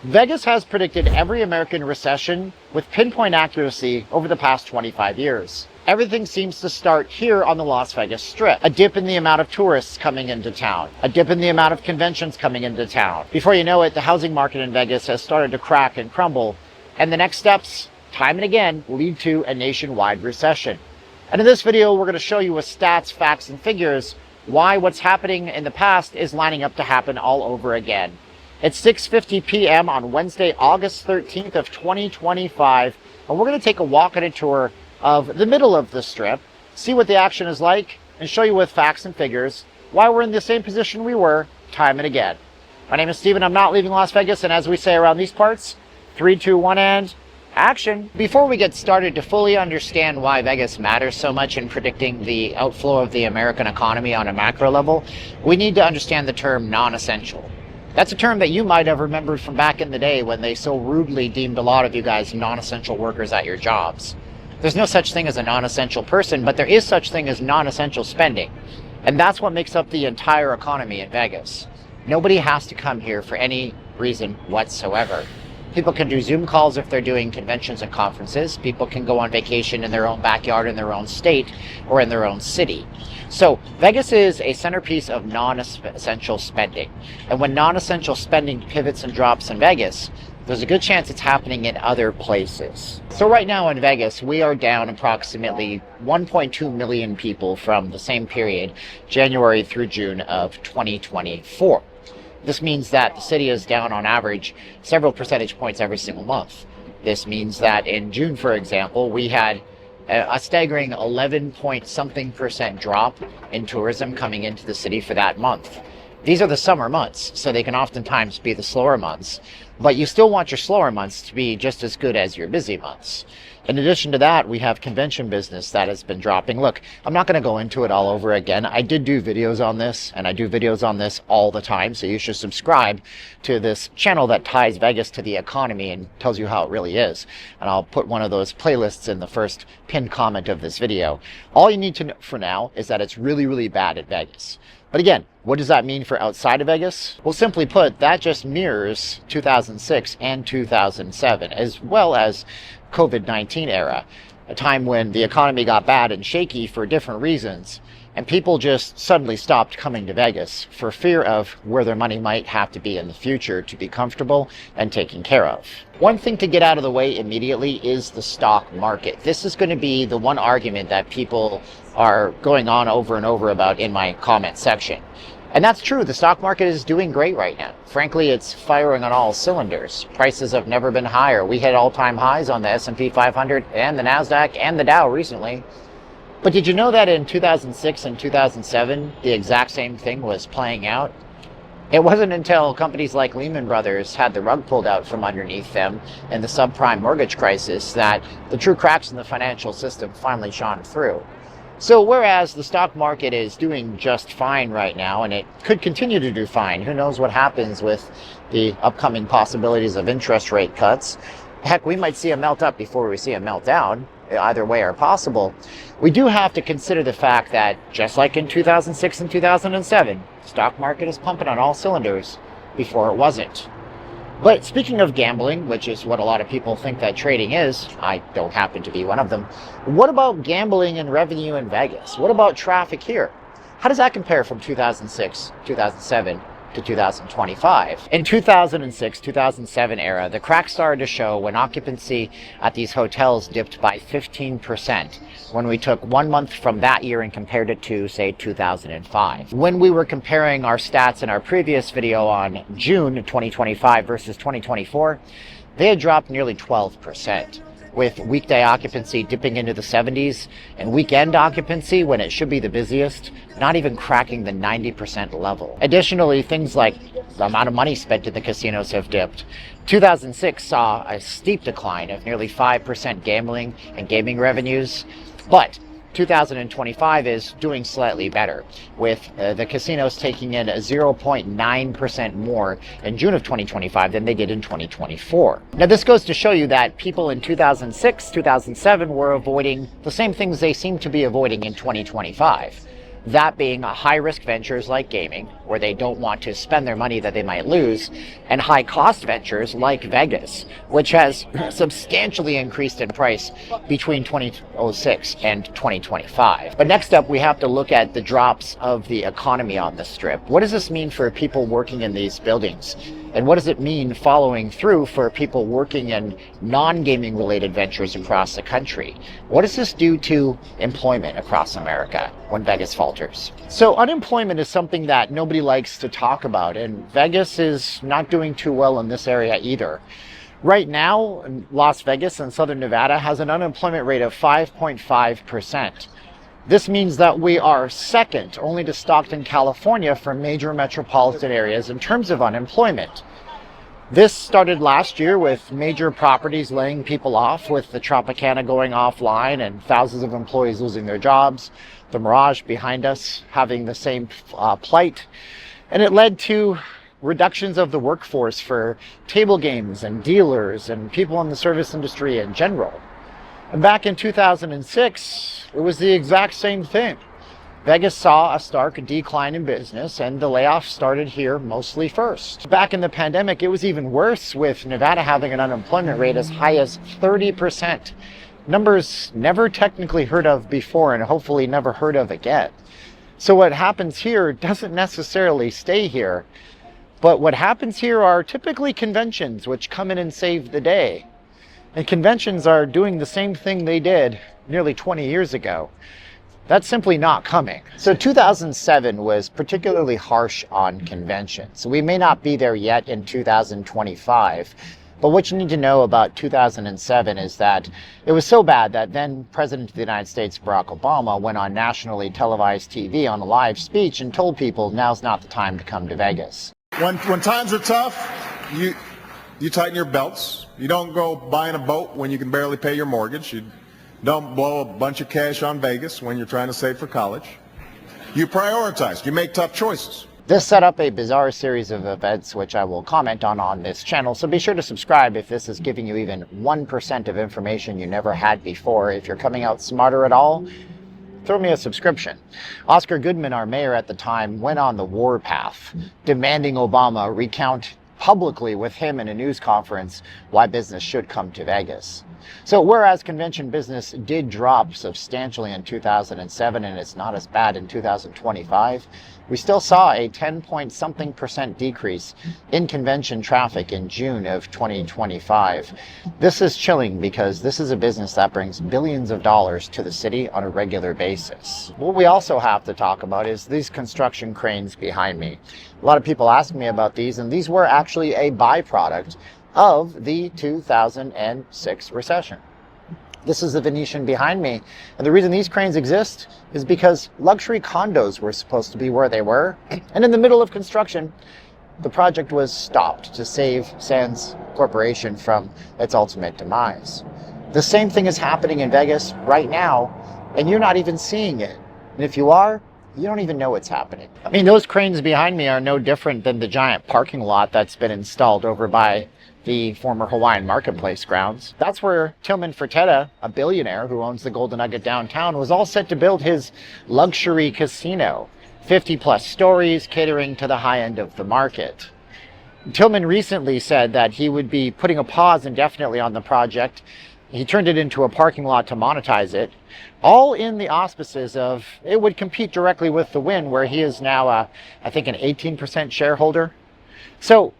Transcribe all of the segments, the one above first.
Vegas has predicted every American recession with pinpoint accuracy over the past 25 years. Everything seems to start here on the Las Vegas Strip. A dip in the amount of tourists coming into town. A dip in the amount of conventions coming into town. Before you know it, the housing market in Vegas has started to crack and crumble. And the next steps, time and again, lead to a nationwide recession. And in this video, we're going to show you with stats, facts, and figures why what's happening in the past is lining up to happen all over again. It's 6:50 p.m. on Wednesday, August 13th of 2025, and we're going to take a walk and a tour of the middle of the Strip, see what the action is like, and show you with facts and figures why we're in the same position we were time and again. My name is Steven, I'm not leaving Las Vegas, and as we say around these parts, 3, 2, 1, and action. Before we get started, to fully understand why Vegas matters so much in predicting the outflow of the American economy on a macro level, we need to understand the term non-essential. That's a term that you might have remembered from back in the day when they so rudely deemed a lot of you guys non-essential workers at your jobs. There's no such thing as a non-essential person, but there is such thing as non-essential spending. And that's what makes up the entire economy in Vegas. Nobody has to come here for any reason whatsoever. People can do Zoom calls if they're doing conventions and conferences. People can go on vacation in their own backyard, in their own state, or in their own city. So Vegas is a centerpiece of non-essential spending. And when non-essential spending pivots and drops in Vegas, there's a good chance it's happening in other places. So right now in Vegas, we are down approximately 1.2 million people from the same period, January through June of 2024. This means that the city is down on average several percentage points every single month. This means that in June, for example, we had a staggering 11-point-something% drop in tourism coming into the city for that month. These are the summer months, so they can oftentimes be the slower months, but you still want your slower months to be just as good as your busy months. In addition to that, we have convention business that has been dropping. Look, I'm not going to go into it all over again. I did do videos on this, and I do videos on this all the time, so you should subscribe to this channel that ties Vegas to the economy and tells you how it really is. And I'll put one of those playlists in the first pinned comment of this video. All you need to know for now is that it's really, really bad at Vegas. But again, what does that mean for outside of Vegas? Well, simply put, that just mirrors 2006 and 2007, as well as COVID-19 era, a time when the economy got bad and shaky for different reasons, and people just suddenly stopped coming to Vegas for fear of where their money might have to be in the future to be comfortable and taken care of. One thing to get out of the way immediately is the stock market. This is going to be the one argument that people are going on over and over about in my comment section. And that's true, the stock market is doing great right now. Frankly, it's firing on all cylinders. Prices have never been higher. We hit all-time highs on the S&P 500 and the NASDAQ and the Dow recently. But did you know that in 2006 and 2007, the exact same thing was playing out? It wasn't until companies like Lehman Brothers had the rug pulled out from underneath them in the subprime mortgage crisis that the true cracks in the financial system finally shone through. So whereas the stock market is doing just fine right now, and it could continue to do fine, who knows what happens with the upcoming possibilities of interest rate cuts. Heck, we might see a melt up before we see a meltdown. Either way are possible. We do have to consider the fact that, just like in 2006 and 2007, the stock market is pumping on all cylinders before it wasn't. But speaking of gambling, which is what a lot of people think that trading is, I don't happen to be one of them, what about gambling and revenue in Vegas? What about traffic here? How does that compare from 2006, 2007 to 2025? In 2006, 2007 era, the crack started to show when occupancy at these hotels dipped by 15% when we took 1 month from that year and compared it to, say, 2005. When we were comparing our stats in our previous video on June 2025 versus 2024, they had dropped nearly 12%. With weekday occupancy dipping into the 70s and weekend occupancy, when it should be the busiest, not even cracking the 90% level. Additionally, things like the amount of money spent at the casinos have dipped. 2006 saw a steep decline of nearly 5% gambling and gaming revenues, but 2025 is doing slightly better, with the casinos taking in 0.9% more in June of 2025 than they did in 2024. Now, this goes to show you that people in 2006, 2007 were avoiding the same things they seem to be avoiding in 2025. That being high-risk ventures like gaming, where they don't want to spend their money that they might lose, and high-cost ventures like Vegas, which has substantially increased in price between 2006 and 2025. But next up, we have to look at the drops of the economy on the Strip. What does this mean for people working in these buildings? And what does it mean following through for people working in non-gaming related ventures across the country? What does this do to employment across America when Vegas falters? So unemployment is something that nobody likes to talk about, and Vegas is not doing too well in this area either. Right now, Las Vegas and Southern Nevada has an unemployment rate of 5.5%. This means that we are second only to Stockton, California for major metropolitan areas in terms of unemployment. This started last year with major properties laying people off, with the Tropicana going offline and thousands of employees losing their jobs. The Mirage behind us having the same plight. And it led to reductions of the workforce for table games and dealers and people in the service industry in general. And back in 2006, it was the exact same thing. Vegas saw a stark decline in business, and the layoffs started here mostly first. Back in the pandemic, it was even worse, with Nevada having an unemployment rate as high as 30%. Numbers never technically heard of before, and hopefully never heard of again. So what happens here doesn't necessarily stay here. But what happens here are typically conventions which come in and save the day. And conventions are doing the same thing they did nearly 20 years ago. That's simply not coming. So 2007 was particularly harsh on conventions. We may not be there yet in 2025, but what you need to know about 2007 is that it was so bad that then President of the United States, Barack Obama, went on nationally televised TV on a live speech and told people now's not the time to come to Vegas. When times are tough, you tighten your belts. You don't go buying a boat when you can barely pay your mortgage. You don't blow a bunch of cash on Vegas when you're trying to save for college. You prioritize. You make tough choices. This set up a bizarre series of events which I will comment on this channel, so be sure to subscribe if this is giving you even 1% of information you never had before. If you're coming out smarter at all, throw me a subscription. Oscar Goodman, our mayor at the time, went on the warpath, demanding Obama recount publicly with him in a news conference why business should come to Vegas. So whereas convention business did drop substantially in 2007 and it's not as bad in 2025, we still saw a 10-point-something% decrease in convention traffic in June of 2025. This is chilling because this is a business that brings billions of dollars to the city on a regular basis. What we also have to talk about is these construction cranes behind me. A lot of people ask me about these, and these were actually a byproduct of the 2006 recession. This is the Venetian behind me, and the reason these cranes exist is because luxury condos were supposed to be where they were, and in the middle of construction, the project was stopped to save Sands Corporation from its ultimate demise. The same thing is happening in Vegas right now, and you're not even seeing it. And if you are, you don't even know what's happening. I mean, those cranes behind me are no different than the giant parking lot that's been installed over by the former Hawaiian Marketplace grounds. That's where Tillman Fertitta, a billionaire who owns the Golden Nugget downtown, was all set to build his luxury casino. 50-plus stories, catering to the high end of the market. Tillman recently said that he would be putting a pause indefinitely on the project. He turned it into a parking lot to monetize it, all in the auspices of it would compete directly with the Wynn, where he is now, I think, an 18% shareholder. So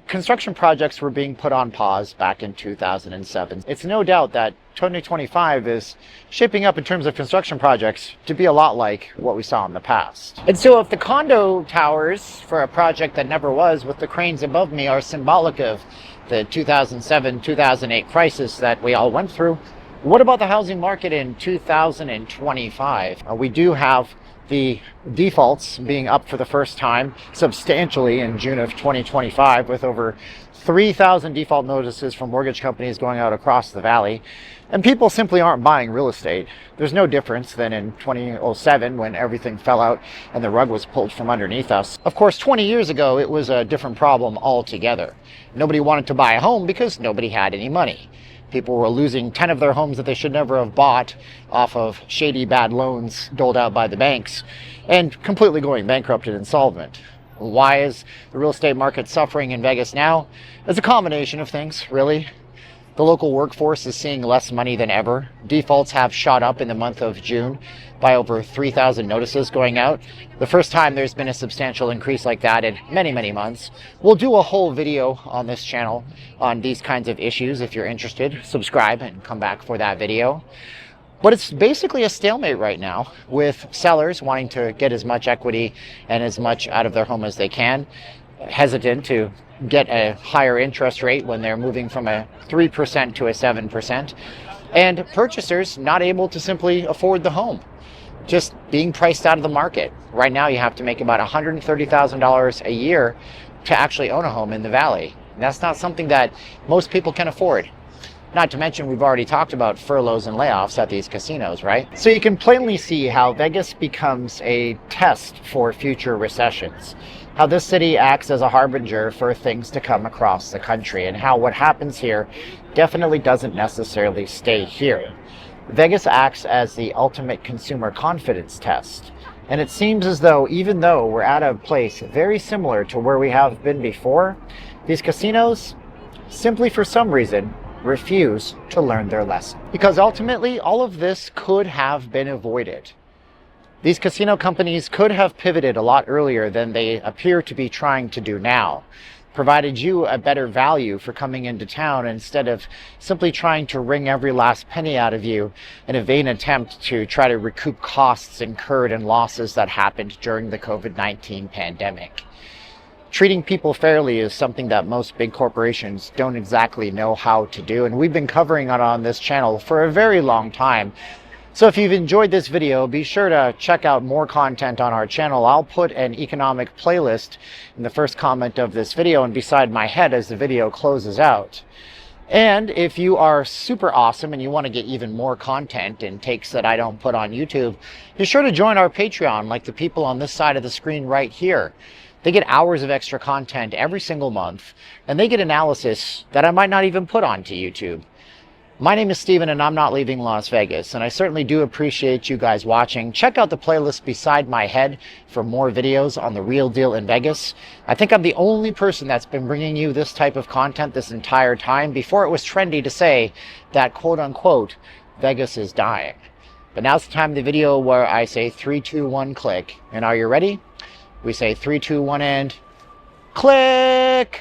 construction projects were being put on pause back in 2007. It's no doubt that 2025 is shaping up in terms of construction projects to be a lot like what we saw in the past. And so if the condo towers for a project that never was, with the cranes above me, are symbolic of the 2007-2008 crisis that we all went through, what about the housing market in 2025? We do have the defaults being up for the first time substantially in June of 2025, with over 3,000 default notices from mortgage companies going out across the valley. And people simply aren't buying real estate. There's no difference than in 2007 when everything fell out and the rug was pulled from underneath us. Of course, 20 years ago, it was a different problem altogether. Nobody wanted to buy a home because nobody had any money. People were losing 10 of their homes that they should never have bought off of shady, bad loans doled out by the banks and completely going bankrupt and insolvent. Why is the real estate market suffering in Vegas now? It's a combination of things, really. The local workforce is seeing less money than ever. Defaults have shot up in the month of June by over 3,000 notices going out. The first time there's been a substantial increase like that in many, many months. We'll do a whole video on this channel on these kinds of issues. If you're interested, subscribe and come back for that video. But it's basically a stalemate right now, with sellers wanting to get as much equity and as much out of their home as they can, hesitant to get a higher interest rate when they're moving from a 3% to a 7%, and purchasers not able to simply afford the home, just being priced out of the market. Right now you have to make about $130,000 a year to actually own a home in the Valley. And that's not something that most people can afford. Not to mention, we've already talked about furloughs and layoffs at these casinos, right? So you can plainly see how Vegas becomes a test for future recessions, how this city acts as a harbinger for things to come across the country, and how what happens here definitely doesn't necessarily stay here. Vegas acts as the ultimate consumer confidence test. And it seems as though, even though we're at a place very similar to where we have been before, these casinos, simply for some reason, refuse to learn their lesson. Because ultimately, all of this could have been avoided. These casino companies could have pivoted a lot earlier than they appear to be trying to do now, provided you a better value for coming into town instead of simply trying to wring every last penny out of you in a vain attempt to try to recoup costs incurred and losses that happened during the COVID-19 pandemic. Treating people fairly is something that most big corporations don't exactly know how to do, and we've been covering it on this channel for a very long time. So if you've enjoyed this video, be sure to check out more content on our channel. I'll put an economic playlist in the first comment of this video and beside my head as the video closes out. And if you are super awesome and you want to get even more content and takes that I don't put on YouTube, be sure to join our Patreon like the people on this side of the screen right here. They get hours of extra content every single month, and they get analysis that I might not even put onto YouTube. My name is Steven, and I'm not leaving Las Vegas, and I certainly do appreciate you guys watching. Check out the playlist beside my head for more videos on the real deal in Vegas. I think I'm the only person that's been bringing you this type of content this entire time, before it was trendy to say that, quote unquote, Vegas is dying. But now's the time in the video where I say 3, 2, 1, click. And are you ready? We say 3, 2, 1, and click!